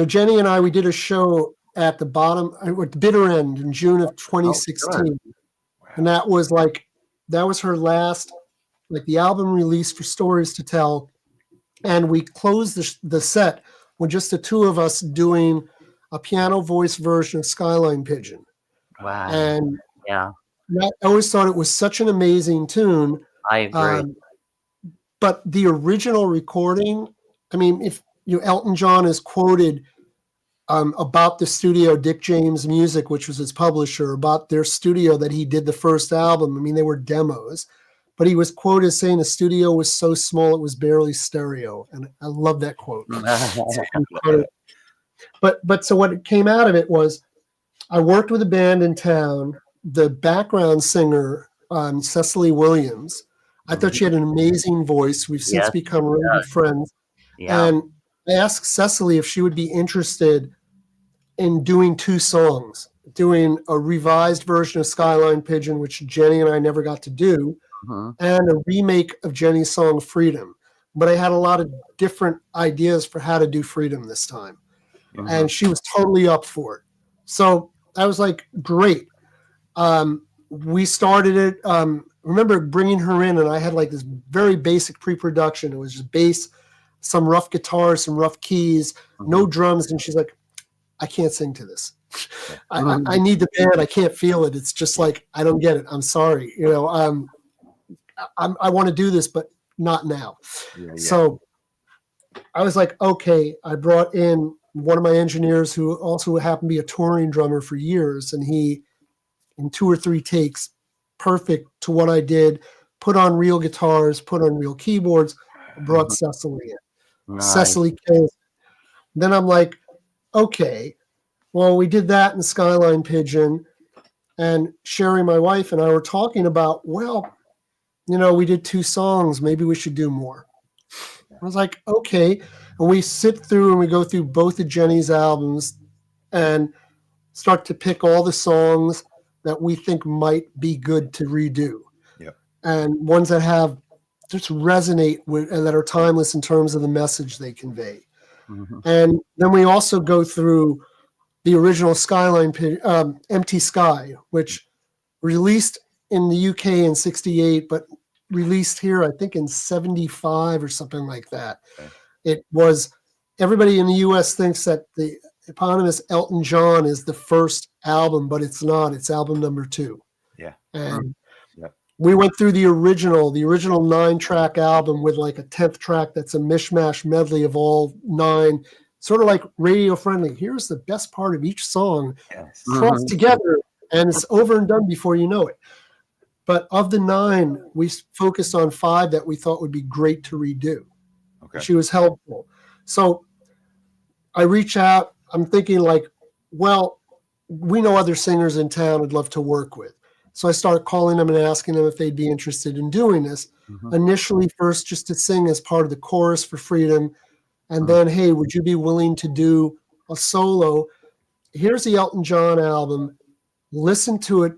Jenny and I, we did a show at the bitter end in June of 2016, and that was her last, the album release for Stories to Tell, and we closed the set with just the 2 of us doing a piano voice version of Skyline Pigeon. Wow. And I always thought it was such an amazing tune. I agree. But the original recording, I mean, if Elton John is quoted about the studio, Dick James Music, which was his publisher, about their studio that he did the first album. I mean, they were demos, but he was quoted saying the studio was so small it was barely stereo, and I love that quote. But so what came out of it was, I worked with a band in town. The background singer, Cecile Williams, I thought she had an amazing voice. We've since become really good friends. Yeah. And I asked Cecily if she would be interested in doing 2 songs, doing a revised version of Skyline Pigeon, which Jenny and I never got to do, and a remake of Jenny's song Freedom. But I had a lot of different ideas for how to do Freedom this time. And she was totally up for it. So I was like, great. We started it. Remember bringing her in, and I had this very basic pre-production. It was just bass, some rough guitars, some rough keys, no drums. And she's like, I can't sing to this. I need the band. I can't feel it. It's just I don't get it. I'm sorry. I want to do this, but not now. So I was like, okay. I brought in one of my engineers who also happened to be a touring drummer for years. And he, in 2 or 3 takes, perfect to what I did, put on real guitars, put on real keyboards, brought Cecily in. Nice. Cecily came. Then I'm like, okay, well, we did that in Skyline Pigeon, and Sherry, my wife, and I were talking about, well, we did 2 songs, maybe we should do more. I was like, okay. And we sit through and we go through both of Jenny's albums and start to pick all the songs. that we think might be good to redo. Yeah. And ones that have just resonate with and that are timeless in terms of the message they convey. Mm-hmm. And then we also go through the original Skyline, Empty Sky, which released in the UK in 68, but released here, I think, in 75 or something like that. Okay. It was, everybody in the US thinks that the eponymous Elton John is the first album, but it's not. It's album number 2. Yeah. And yeah. we went through the original 9-track album with like a 10th track that's a mishmash medley of all 9, sort of like radio friendly. Here's the best part of each song crossed together, and it's over and done before you know it. But of the 9, we focused on 5 that we thought would be great to redo. Okay. She was helpful. So I reach out. I'm thinking like, well, we know other singers in town would love to work with. So I start calling them and asking them if they'd be interested in doing this. Initially, first just to sing as part of the chorus for Freedom. And then, hey, would you be willing to do a solo? Here's the Elton John album. Listen to it.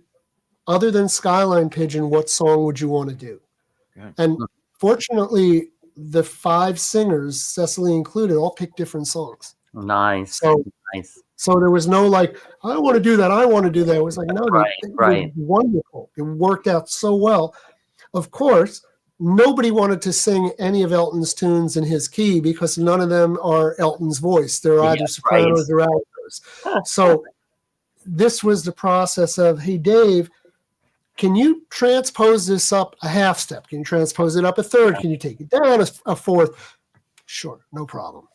Other than Skyline Pigeon, what song would you want to do? Okay. And fortunately, the 5 singers, Cecily included, all picked different songs. Nice. So there was no like, I want to do that. I want to do that. It was like, no, right. Wonderful. It worked out so well. Of course, nobody wanted to sing any of Elton's tunes in his key because none of them are Elton's voice. They're either sopranos or altos. So this was the process of, hey, Dave, can you transpose this up a half step? Can you transpose it up a third? Can you take it down a fourth? Sure, no problem.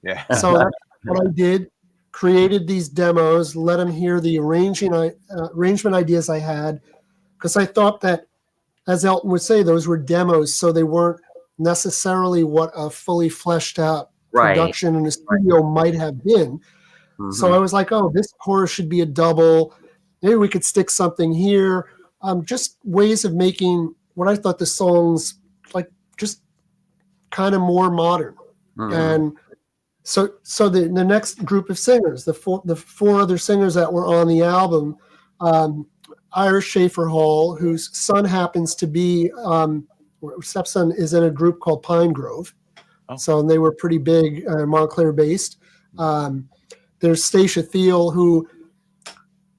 Yeah. So that's what I did. Created these demos, let him hear the arrangement ideas I had, because I thought that, as Elton would say, those were demos, so they weren't necessarily what a fully fleshed out production in a studio might have been. So I was like, oh, this chorus should be a double. Maybe we could stick something here. Just ways of making what I thought the songs like just kind of more modern. And so the next group of singers, the four other singers that were on the album, Ira Schaefer Hall, whose son happens to be, stepson is in a group called Pine Grove. So they were pretty big, Montclair based. There's Stacia Thiel, who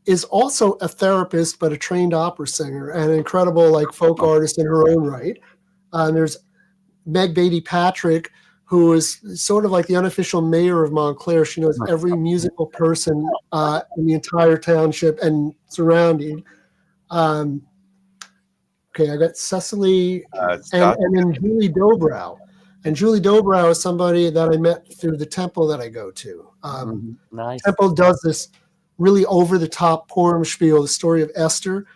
is also a therapist, but a trained opera singer and an incredible like folk artist in her own right. There's Meg Beatty Patrick, who is sort of like the unofficial mayor of Montclair. She knows every musical person in the entire township and surrounding. Okay, I got Cecily and then Julie Dobrow. And Julie Dobrow is somebody that I met through the temple that I go to. Nice. Temple does this really over-the-top Purim spiel, the story of Esther,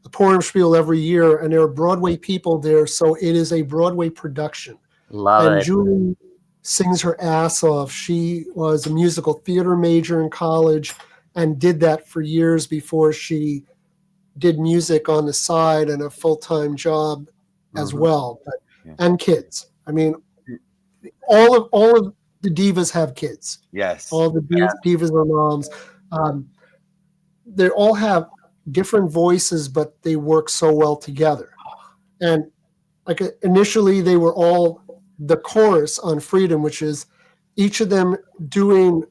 the Purim spiel every year, and there are Broadway people there, so it is a Broadway production. Love and it. Julie sings her ass off. She was a musical theater major in college and did that for years before she did music on the side and a full-time job as well. And kids. I mean, all of the divas have kids. Yes. All the divas are moms. They all have different voices, but they work so well together. And like initially they were all the chorus on Freedom, which is each of them doing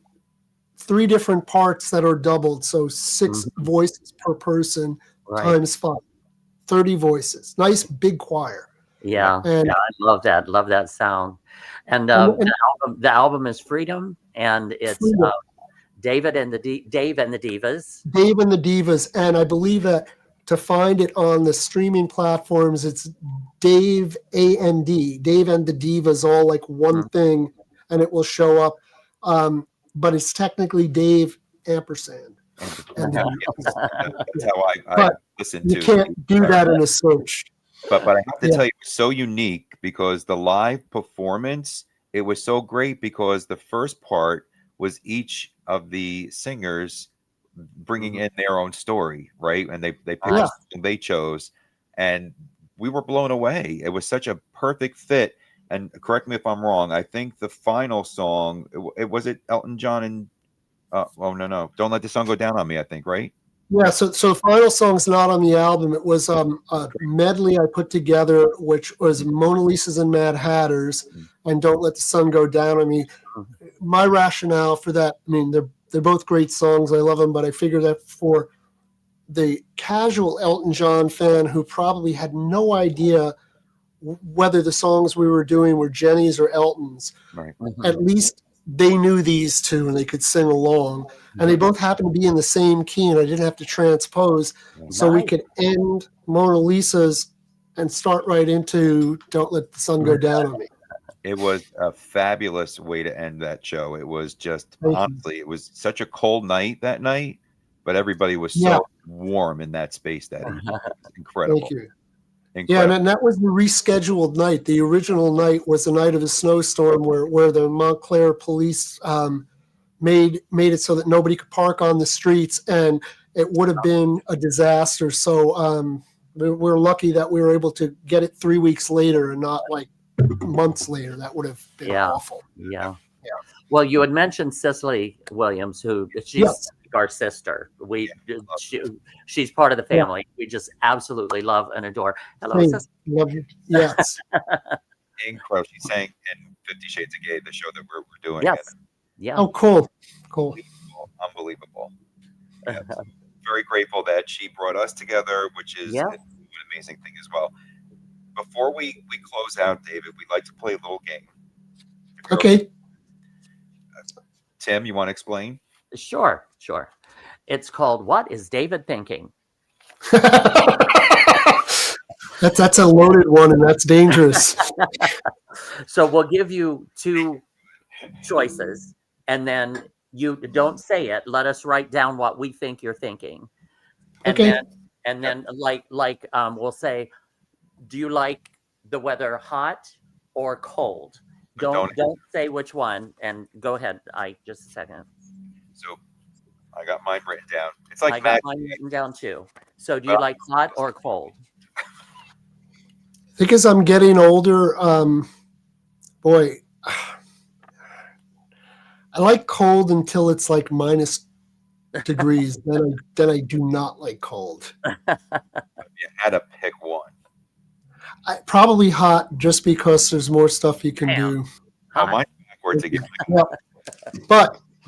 3 different parts that are doubled. So 6 voices per person times 5, 30 voices. Nice big choir. Yeah. And, I love that. Love that sound. And the album is Freedom, and it's Freedom. Dave and the Divas. Dave and the Divas. And I believe that to find it on the streaming platforms, it's Dave A&D, Dave and the Divas, all like one thing, and it will show up. But it's technically Dave ampersand. And that's how I listen to. You can't do that in a search. But I have to tell you, it's so unique because the live performance, it was so great because the first part was each of the singers bringing in their own story, right? And they picked something they chose, and we were blown away. It was such a perfect fit. And correct me if I'm wrong, I think the final song, it was Elton John and no, Don't Let the Sun Go Down on Me, I think, right? Yeah, so the final song's not on the album. It was a medley I put together, which was Mona Lisa's and Mad Hatters, and Don't Let the Sun Go Down on Me. My rationale for that, I mean, they're both great songs. I love them, but I figured that for the casual Elton John fan who probably had no idea whether the songs we were doing were Jenny's or Elton's, Right. at least they knew these two and they could sing along. And they both happened to be in the same key, and I didn't have to transpose. So we could end Mona Lisa's and start right into Don't Let the Sun Go Down on Me. It was a fabulous way to end that show. It was just, honestly, it was such a cold night that night, but everybody was so warm in that space that evening. Incredible. Thank you. Incredible. Yeah, and that was the rescheduled night. The original night was the night of a snowstorm where the Montclair police made it so that nobody could park on the streets, and it would have been a disaster. So we're lucky that we were able to get it 3 weeks later and not like months later. That would have been awful. Yeah. Well, you had mentioned Cecile Williams, who she's our sister. She's part of the family. We just absolutely love and adore. Hello, Cecile. Love you. Yes. Incredible. She sang in 50 Shades of Grey, the show that we're doing. Yes. Yeah. Oh, cool. Unbelievable. Yeah. Very grateful that she brought us together, which is an amazing thing as well. Before we close out, David, we'd like to play a little game. Okay. Tim, you want to explain? Sure. It's called What is David Thinking? That's a loaded one, and that's dangerous. So we'll give you two choices, and then you don't say it. Let us write down what we think you're thinking. And then we'll say, do you like the weather hot or cold? Don't say which one, and go ahead. Just a second. So I got mine written down. It's like I got mine written down too. So do you like hot or cold? I think as I'm getting older, boy, I like cold until it's like minus degrees. Then I do not like cold. You had to pick one. Probably hot, just because there's more stuff you can do. Oh, mine's backwards again.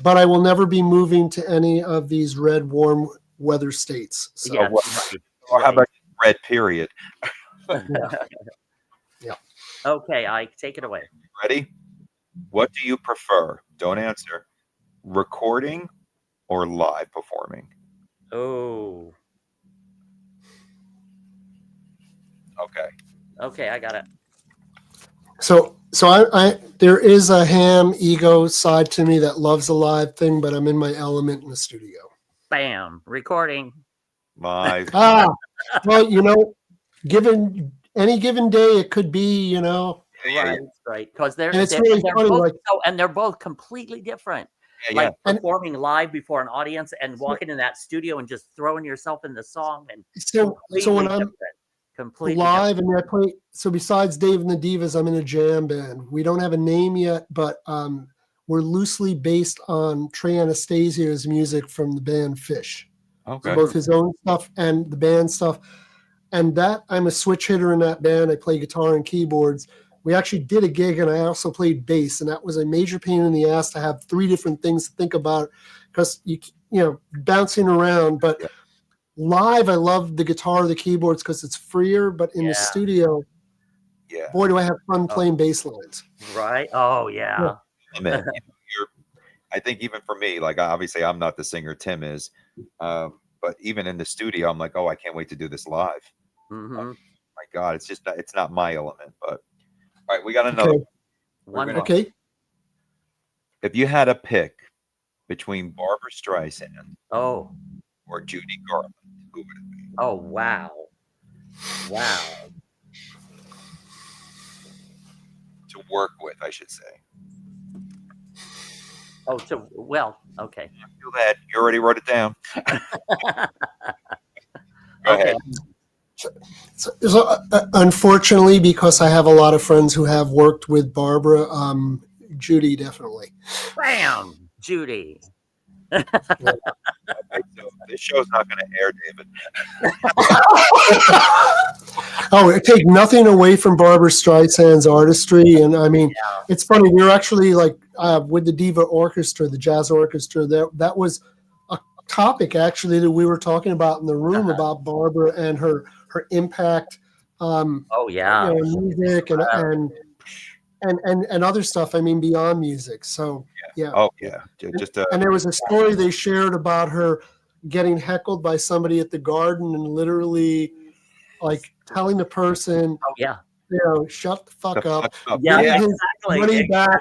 But I will never be moving to any of these red, warm weather states. So. Yeah. Or how about red period? Yeah. Okay, Ike, take it away. Ready? What do you prefer? Don't answer. Recording or live performing? Oh. Okay, I got it. So I there is a ham ego side to me that loves a live thing, but I'm in my element in the studio. Bam, recording. Live. Well, given any given day, it could be, Right. Because they're really funny, both and they're both completely different. Yeah. Performing live before an audience and walking in that studio and just throwing yourself in the song and so when I'm completely live different. and I play. So besides Dave and the Divas, I'm in a jam band. We don't have a name yet, but we're loosely based on Trey Anastasia's music from the band Fish. Okay. So both his own stuff and the band stuff. And that I'm a switch hitter in that band. I play guitar and keyboards. We actually did a gig, and I also played bass, and that was a major pain in the ass to have 3 different things to think about because you bouncing around. But live, I love the guitar, the keyboards because it's freer. But in the studio, boy, do I have fun playing bass lines. Right? Oh yeah. I think even for me, like obviously I'm not the singer, Tim is, but even in the studio, I'm like, oh, I can't wait to do this live. Mm-hmm. My God, it's not my element, but. All right, we got another one. Okay. If you had a pick between Barbra Streisand or Judy Garland, who would it be? Oh, wow. To work with, I should say. Oh, okay. I feel that. You already wrote it down. Go ahead. So, unfortunately, because I have a lot of friends who have worked with Barbara, Judy definitely. Bam, Judy. This show's not going to air, David. Oh, it take nothing away from Barbara Streisand's artistry, and I mean, it's funny. We were actually like with the Diva Orchestra, the jazz orchestra. That was a topic actually that we were talking about in the room about Barbara and her impact. Music and other stuff. I mean, beyond music. So yeah. Oh yeah. Just and there was a story they shared about her getting heckled by somebody at the Garden and literally like telling the person, shut the fuck up. Money back,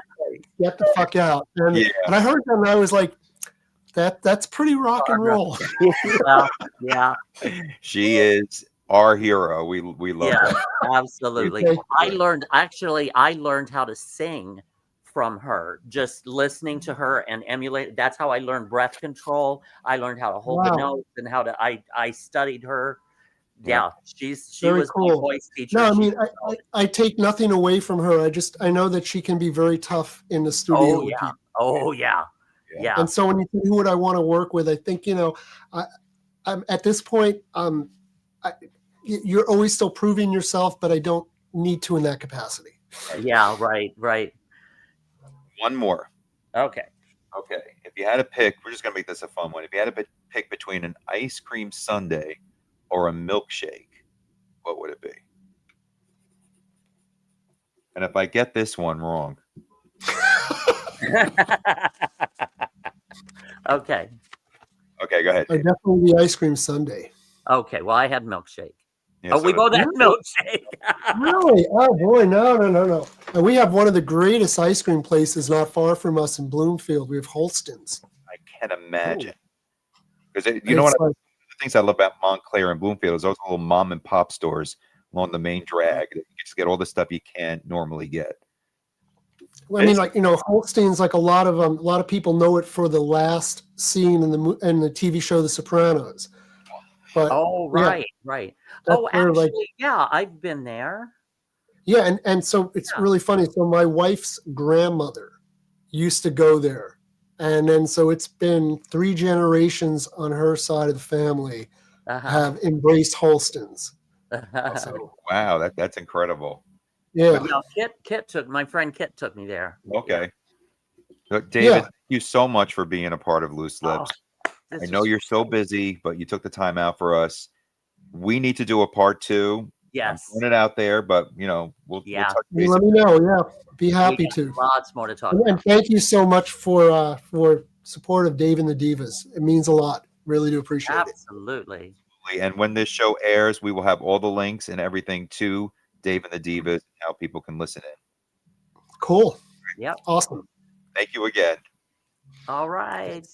get the fuck out. And I heard that and I was like, that's pretty rock and roll. She is our hero. We love her. Absolutely. I learned how to sing from her, just listening to her and emulate. That's how I learned breath control. I learned how to hold the notes and how to. I studied her. Yeah, she was cool. My voice teacher. No, I mean, I take nothing away from her. I know that she can be very tough in the studio. Oh yeah. And so when you think, who would I want to work with? I think I'm at this point. You're always still proving yourself, but I don't need to in that capacity. Yeah, right. One more. Okay. If you had to pick, we're just gonna make this a fun one. If you had to pick between an ice cream sundae or a milkshake, what would it be? And if I get this one wrong, okay, go ahead. Definitely the ice cream sundae. Okay, well, I had milkshake. Yeah, we both had milkshake. Really? Oh boy, no. And we have one of the greatest ice cream places not far from us in Bloomfield. We have Holston's. I can imagine. Because you know what? The things I love about Montclair and Bloomfield is those little mom and pop stores along the main drag. You just get all the stuff you can't normally get. Well, I mean, Holstein's, like a lot of people know it for the last scene in the TV show The Sopranos. But, right. Actually, I've been there. Yeah, and so it's really funny. So my wife's grandmother used to go there. And then so it's been 3 generations on her side of the family have embraced Holston's. So, wow, that's incredible. Yeah. My friend Kit took me there. Okay. Look, David, thank you so much for being a part of Loose Lips. I know you're so busy, but you took the time out for us. We need to do a part 2. Yes. I'm putting it out there, but we'll touch base. Let me know. Yeah, be happy to. Lots more to talk about. And thank you so much for support of Dave and the Divas. It means a lot. Really do appreciate it. Absolutely. And when this show airs, we will have all the links and everything to Dave and the Divas, how people can listen in. Cool. Yep. Awesome. Thank you again. All right.